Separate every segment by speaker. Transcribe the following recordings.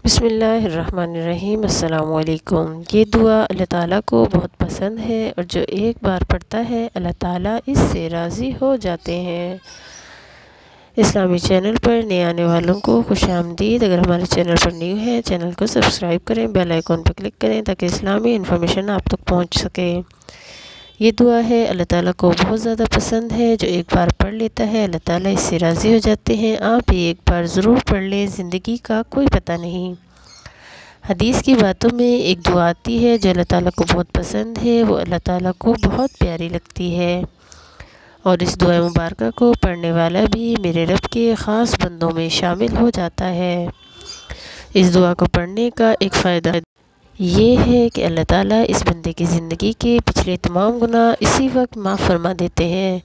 Speaker 1: بسم اللہ الرحمن الرحیم۔ السلام علیکم۔ یہ دعا اللہ تعالیٰ کو بہت پسند ہے اور جو ایک بار پڑھتا ہے اللہ تعالیٰ اس سے راضی ہو جاتے ہیں۔ اسلامی چینل پر نئے آنے والوں کو خوش آمدید۔ اگر ہمارے چینل پر نیو ہے چینل کو سبسکرائب کریں، بیل آئیکن پر کلک کریں تاکہ اسلامی انفارمیشن آپ تک پہنچ سکے۔ یہ دعا ہے اللہ تعالیٰ کو بہت زیادہ پسند ہے، جو ایک بار پڑھ لیتا ہے اللہ تعالیٰ اس سے راضی ہو جاتے ہیں۔ آپ بھی ایک بار ضرور پڑھ لیں، زندگی کا کوئی پتہ نہیں۔ حدیث کی باتوں میں ایک دعا آتی ہے جو اللہ تعالیٰ کو بہت پسند ہے، وہ اللہ تعالیٰ کو بہت پیاری لگتی ہے، اور اس دعا مبارکہ کو پڑھنے والا بھی میرے رب کے خاص بندوں میں شامل ہو جاتا ہے۔ اس دعا کو پڑھنے کا ایک فائدہ یہ ہے کہ اللہ تعالیٰ اس بندے کی زندگی کے پچھلے تمام گناہ اسی وقت معاف فرما دیتے ہیں۔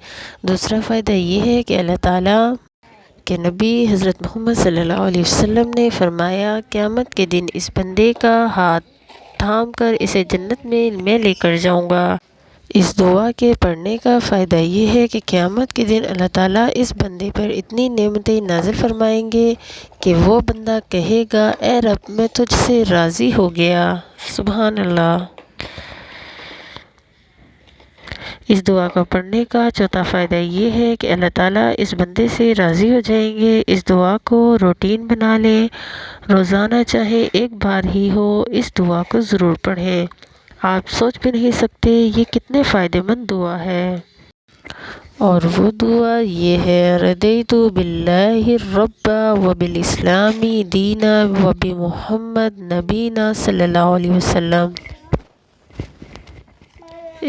Speaker 1: دوسرا فائدہ یہ ہے کہ اللہ تعالیٰ کے نبی حضرت محمد صلی اللہ علیہ وسلم نے فرمایا، قیامت کے دن اس بندے کا ہاتھ تھام کر اسے جنت میں لے کر جاؤں گا۔ اس دعا کے پڑھنے کا فائدہ یہ ہے کہ قیامت کے دن اللہ تعالیٰ اس بندے پر اتنی نعمتیں نازل فرمائیں گے کہ وہ بندہ کہے گا، اے رب میں تجھ سے راضی ہو گیا۔ سبحان اللہ۔ اس دعا کو پڑھنے کا چوتھا فائدہ یہ ہے کہ اللہ تعالیٰ اس بندے سے راضی ہو جائیں گے۔ اس دعا کو روٹین بنا لیں، روزانہ چاہے ایک بار ہی ہو اس دعا کو ضرور پڑھیں۔ آپ سوچ بھی نہیں سکتے یہ کتنے فائدہ مند دعا ہے۔ اور وہ دعا یہ ہے، رضیت باللہ ربا وبالاسلام دینا وبمحمد نبینا صلی اللہ علیہ وسلم۔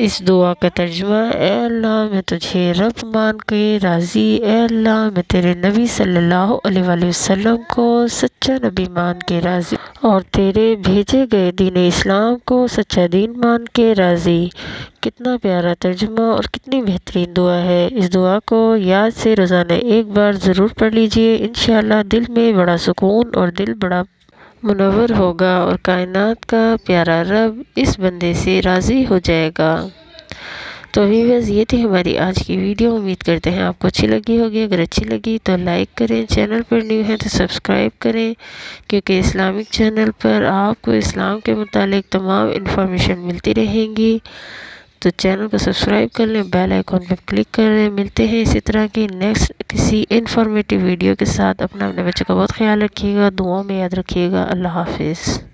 Speaker 1: اس دعا کا ترجمہ، اے اللہ میں تجھے رب مان کے راضی، اے اللہ میں تیرے نبی صلی اللہ علیہ وآلہ وسلم کو سچا نبی مان کے راضی، اور تیرے بھیجے گئے دین اسلام کو سچا دین مان کے راضی۔ کتنا پیارا ترجمہ اور کتنی بہترین دعا ہے۔ اس دعا کو یاد سے روزانہ ایک بار ضرور پڑھ لیجئے، انشاءاللہ دل میں بڑا سکون اور دل بڑا منور ہوگا، اور کائنات کا پیارا رب اس بندے سے راضی ہو جائے گا۔ تو ویورز، یہ تھی ہماری آج کی ویڈیو۔ امید کرتے ہیں آپ کو اچھی لگی ہوگی۔ اگر اچھی لگی تو لائک کریں، چینل پر نیو ہیں تو سبسکرائب کریں، کیونکہ اسلامک چینل پر آپ کو اسلام کے متعلق تمام انفارمیشن ملتی رہیں گی۔ تو چینل کو سبسکرائب کر لیں، بیل آئیکن پر کلک کر لیں۔ ملتے ہیں اسی طرح کی نیکسٹ کسی انفارمیٹیو ویڈیو کے ساتھ۔ اپنے بچوں کا بہت خیال رکھیے گا، دعاؤں میں یاد رکھیے گا۔ اللہ حافظ۔